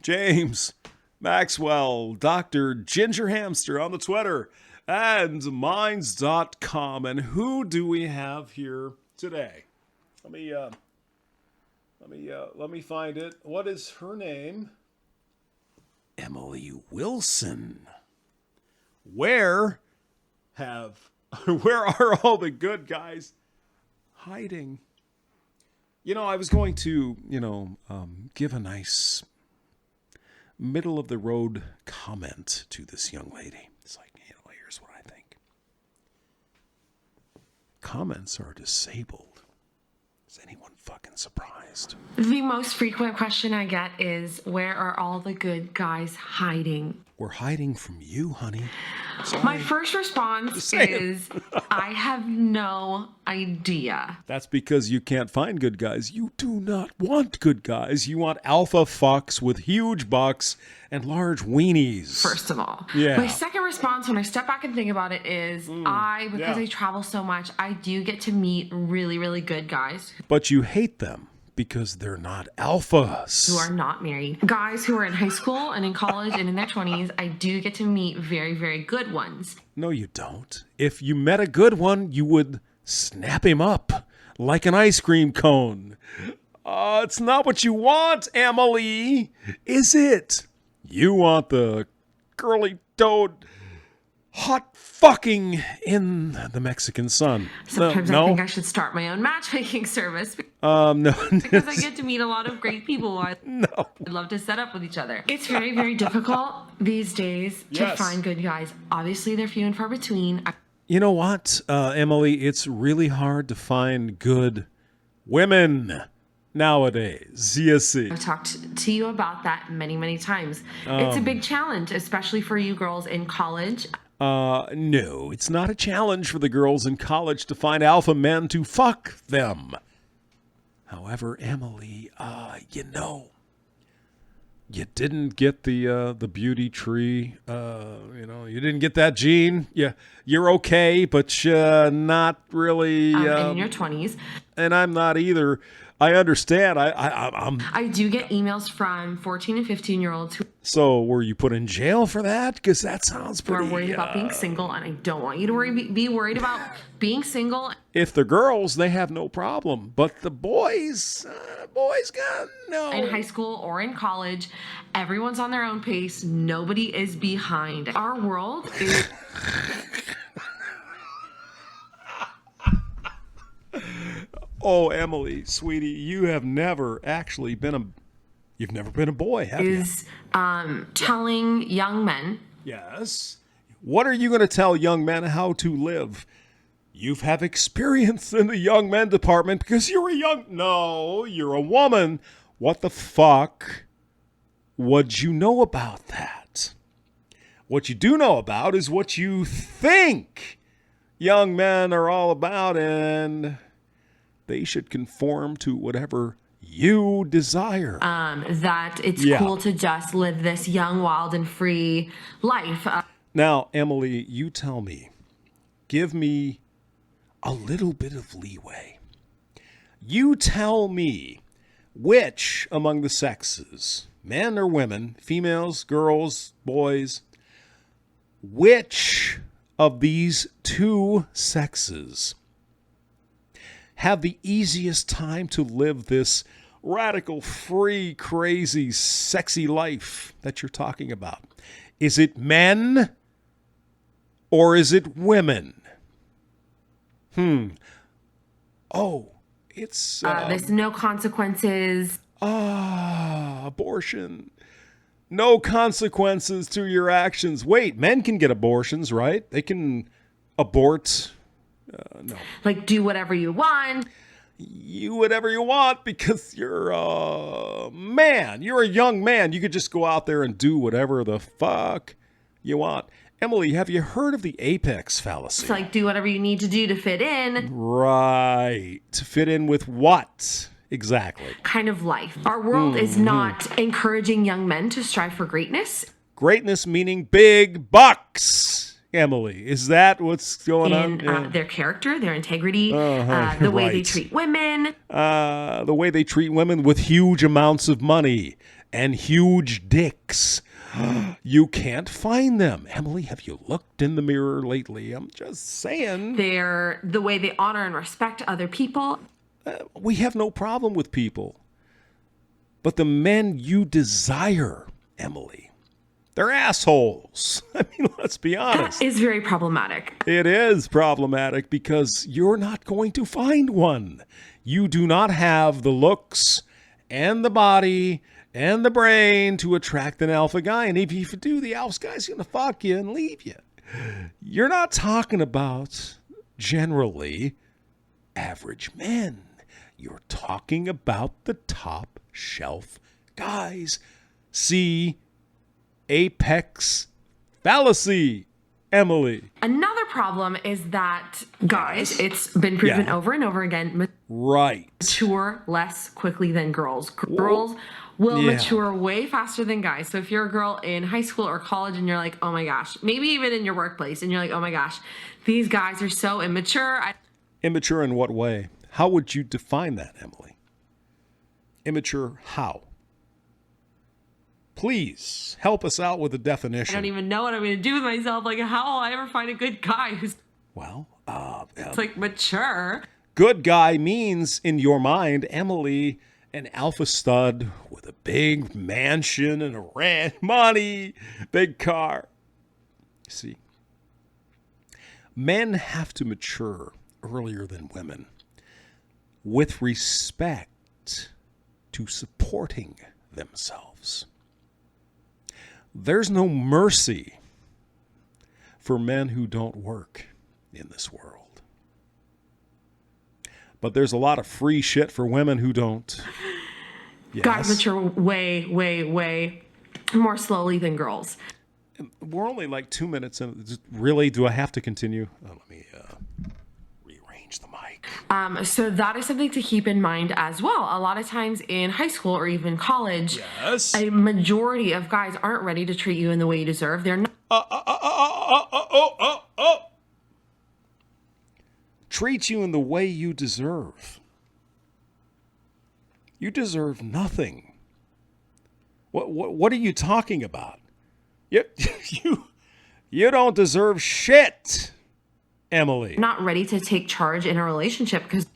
James Maxwell, Dr. Ginger Hamster on the Twitter, and minds.com. And who do we have here today? Let me find it. What is her name? Emily Wilson. Where are all the good guys hiding? I was going to, give a nice middle of the road comment to this young lady. It's like, here's what I think. Comments are disabled. Is anyone fucking surprised? The most frequent question I get is, where are all the good guys hiding? We're hiding from you, honey. Sorry. My first response is, I have no idea. That's because you can't find good guys. You do not want good guys. You want alpha fucks with huge bucks and large weenies. First of all. Yeah. My second response, when I step back and think about it, is because I travel so much, I do get to meet really, really good guys. But you hate them because they're not alphas. Who are not married. Guys who are in high school and in college and in their 20s, I do get to meet very, very good ones. No, you don't. If you met a good one, you would snap him up like an ice cream cone. It's not what you want, Emily, is it? You want the curly-toed hot fucking in the Mexican sun. Sometimes no? I think I should start my own matchmaking service. No. Because I get to meet a lot of great people who I'd love to set up with each other. It's very, very difficult these days to find good guys. Obviously, they're few and far between. You know what, Emily? It's really hard to find good women nowadays. You see. I've talked to you about that many, many times. It's a big challenge, especially for you girls in college. No, it's not a challenge for the girls in college to find alpha men to fuck them. However, Emily, you didn't get the beauty tree. You didn't get that gene. Yeah, you're okay, but not really. And in your 20s. And I'm not either. I understand. I do get emails from 14 and 15-year-olds who So were you put in jail for that? Because that sounds pretty... are worried about being single, and I don't want you to be worried about being single. If the girls, they have no problem. But the boys got no... In high school or in college, everyone's on their own pace. Nobody is behind. Our world is... Oh, Emily, sweetie, you have never actually been you've never been a boy, have you? Telling young men. Yes. What are you going to tell young men how to live? You've had experience in the young men department because you're you're a woman. What the fuck would you know about that? What you do know about is what you think young men are all about, and they should conform to whatever you desire. That it's cool to just live this young, wild, and free life. Now, Emily, you tell me. Give me a little bit of leeway. You tell me which among the sexes, men or women, females, girls, boys, which of these two sexes have the easiest time to live this radical, free, crazy, sexy life that you're talking about? Is it men or is it women? Oh, it's... there's no consequences. Abortion. No consequences to your actions. Wait, men can get abortions, right? They can abort... no. Like, do whatever you want. You whatever you want because you're a man. You're a young man. You could just go out there and do whatever the fuck you want. Emily, have you heard of the apex fallacy? It's like, do whatever you need to do to fit in. Right. To fit in with what? Exactly. Kind of life. Our world is not encouraging young men to strive for greatness. Greatness meaning big bucks. Emily, is that what's going on? In their character, their integrity, the way they treat women. The way they treat women with huge amounts of money and huge dicks. You can't find them. Emily, have you looked in the mirror lately? I'm just saying. They're the way they honor and respect other people. We have no problem with people. But the men you desire, Emily, they're assholes. I mean, let's be honest. That is very problematic. It is problematic because you're not going to find one. You do not have the looks and the body and the brain to attract an alpha guy. And if you do, the alpha guy's going to fuck you and leave you. You're not talking about generally average men. You're talking about the top shelf guys. See apex fallacy, Emily. Another problem is that guys, it's been proven over and over again, mature less quickly than girls. Girls will mature way faster than guys. So if you're a girl in high school or college and you're like, oh my gosh, maybe even in your workplace, and you're like, oh my gosh, these guys are so immature. Immature in what way? How would you define that, Emily? Immature how? Please help us out with the definition. I don't even know what I'm going to do with myself. Like, how will I ever find a good guy who's it's like mature? Good guy means, in your mind, Emily, an alpha stud with a big mansion and a ranch, money, big car. See, men have to mature earlier than women with respect to supporting themselves. There's no mercy for men who don't work in this world. But there's a lot of free shit for women who don't. Yes. Guys mature way, way, way more slowly than girls. We're only like 2 minutes in. Really? Do I have to continue? Let me rearrange the mic. So that is something to keep in mind as well. A lot of times in high school or even college, a majority of guys aren't ready to treat you in the way you deserve. They're not. Treat you in the way you deserve. You deserve nothing. What are you talking about? You don't deserve shit, Emily. Not ready to take charge in a relationship because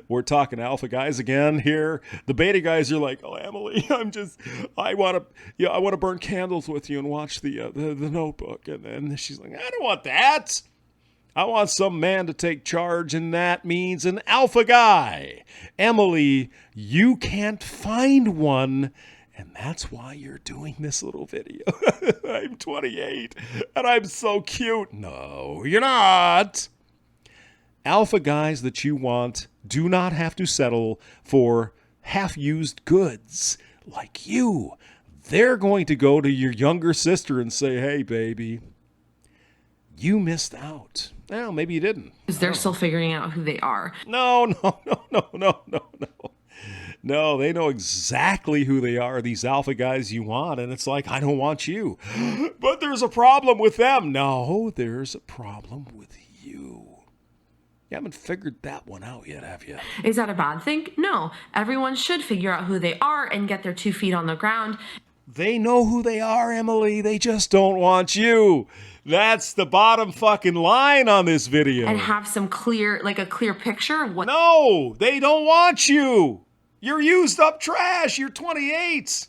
we're talking alpha guys again here. The beta guys are like, oh, Emily, I want to burn candles with you and watch the Notebook. And then she's like, I don't want that. I want some man to take charge, and that means an alpha guy. Emily, you can't find one, and that's why you're doing this little video. I'm 28, and I'm so cute. No, you're not. Alpha guys that you want do not have to settle for half-used goods like you. They're going to go to your younger sister and say, hey, baby, you missed out. Well, maybe you didn't. Because they're still figuring out who they are. No. No, they know exactly who they are, these alpha guys you want, and it's like, I don't want you. But there's a problem with them. No, there's a problem with you. You haven't figured that one out yet, have you? Is that a bad thing? No. Everyone should figure out who they are and get their 2 feet on the ground. They know who they are, Emily. They just don't want you. That's the bottom fucking line on this video. And have some clear picture of what. No, they don't want you. You're used up trash. You're 28.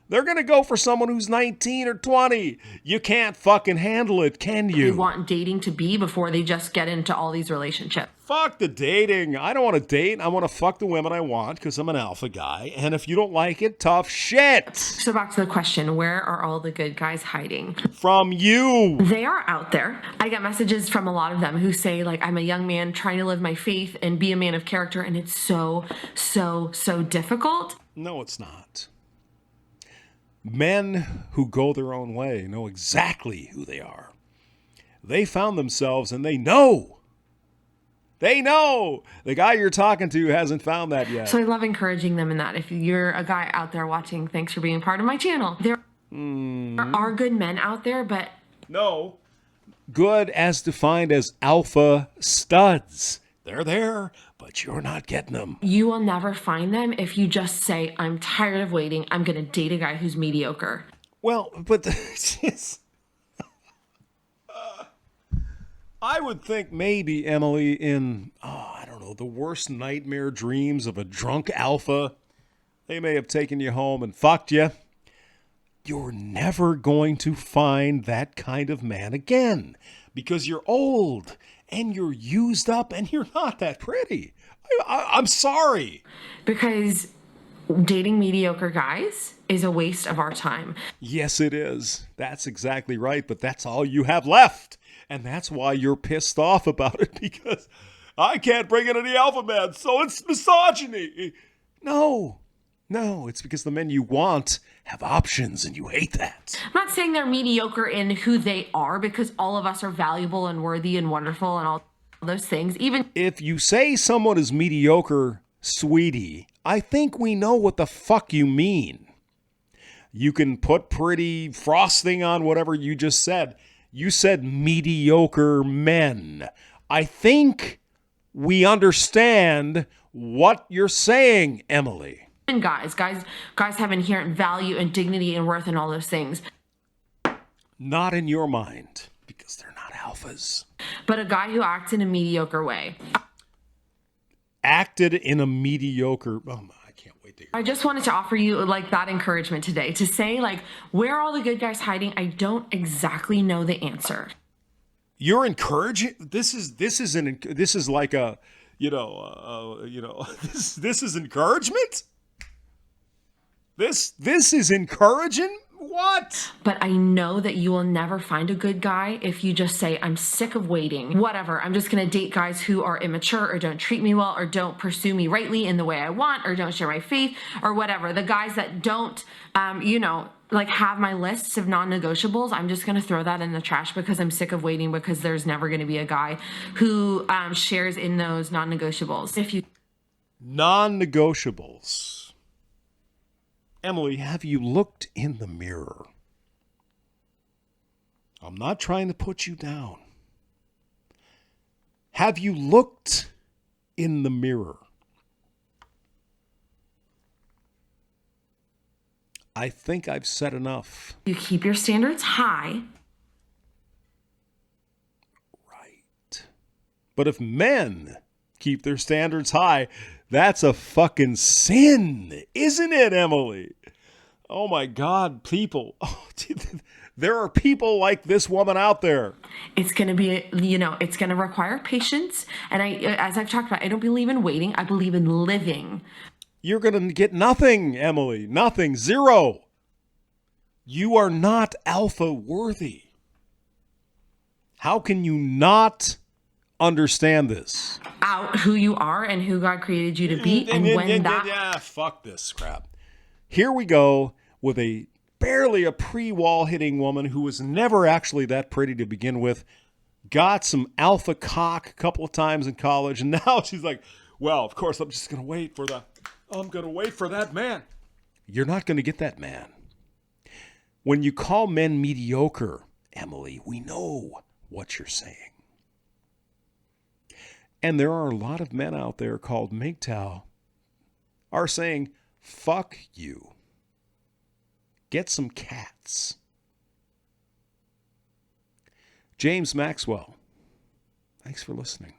They're going to go for someone who's 19 or 20. You can't fucking handle it, can you? They want dating to be before they just get into all these relationships. Fuck the dating. I don't want to date. I want to fuck the women I want because I'm an alpha guy. And if you don't like it, tough shit. So back to the question, where are all the good guys hiding? From you. They are out there. I get messages from a lot of them who say, like, I'm a young man trying to live my faith and be a man of character. And it's so difficult. No, it's not. Men who go their own way know exactly who they are. They found themselves and they know. They know. The guy you're talking to hasn't found that yet. So I love encouraging them in that. If you're a guy out there watching, thanks for being part of my channel. There are good men out there, but... No. Good as defined as alpha studs. They're there, but but you're not getting them. You will never find them if you just say, I'm tired of waiting. I'm going to date a guy who's mediocre. Well, but I would think maybe, Emily, in, I don't know, the worst nightmare dreams of a drunk alpha, they may have taken you home and fucked you. You're never going to find that kind of man again because you're old and you're used up and you're not that pretty. I'm sorry. Because dating mediocre guys is a waste of our time. Yes, it is. That's exactly right. But that's all you have left. And that's why you're pissed off about it, because I can't bring in any alpha men, so it's misogyny. No, it's because the men you want have options and you hate that. I'm not saying they're mediocre in who they are, because all of us are valuable and worthy and wonderful and all those things. Even if you say someone is mediocre, sweetie, I think we know what the fuck you mean. You can put pretty frosting on whatever you just said. You said mediocre men. I think we understand what you're saying, Emily. And guys have inherent value and dignity and worth and all those things. Not in your mind, because they're not alphas. But a guy who acts in a mediocre way. Acted in a mediocre... Oh, I can't wait to hear. I just wanted to offer you like that encouragement today to say, like, where are all the good guys hiding? I don't exactly know the answer. You're encouraging. This is like a, this is encouragement. This is encouraging. What? But I know that you will never find a good guy if you just say, I'm sick of waiting. Whatever. I'm just going to date guys who are immature or don't treat me well or don't pursue me rightly in the way I want or don't share my faith or whatever. The guys that don't, like have my lists of non-negotiables, I'm just going to throw that in the trash because I'm sick of waiting, because there's never going to be a guy who shares in those non-negotiables. Non-negotiables. Emily, have you looked in the mirror? I'm not trying to put you down. Have you looked in the mirror? I think I've said enough. You keep your standards high. Right. But if men keep their standards high, that's a fucking sin, isn't it, Emily? Oh my God, people. Oh, there are people like this woman out there. It's going to be, it's going to require patience. And as I've talked about, I don't believe in waiting. I believe in living. You're going to get nothing, Emily. Nothing. Zero. You are not alpha worthy. How can you not understand this? Out who you are and who God created you to be. Fuck this crap. Here we go with barely a pre-wall hitting woman who was never actually that pretty to begin with. Got some alpha cock a couple of times in college, and now she's like, well, of course, I'm going to wait for that man. You're not going to get that man. When you call men mediocre, Emily, we know what you're saying. And there are a lot of men out there called MGTOW are saying, fuck you. Get some cats. James Maxwell, thanks for listening.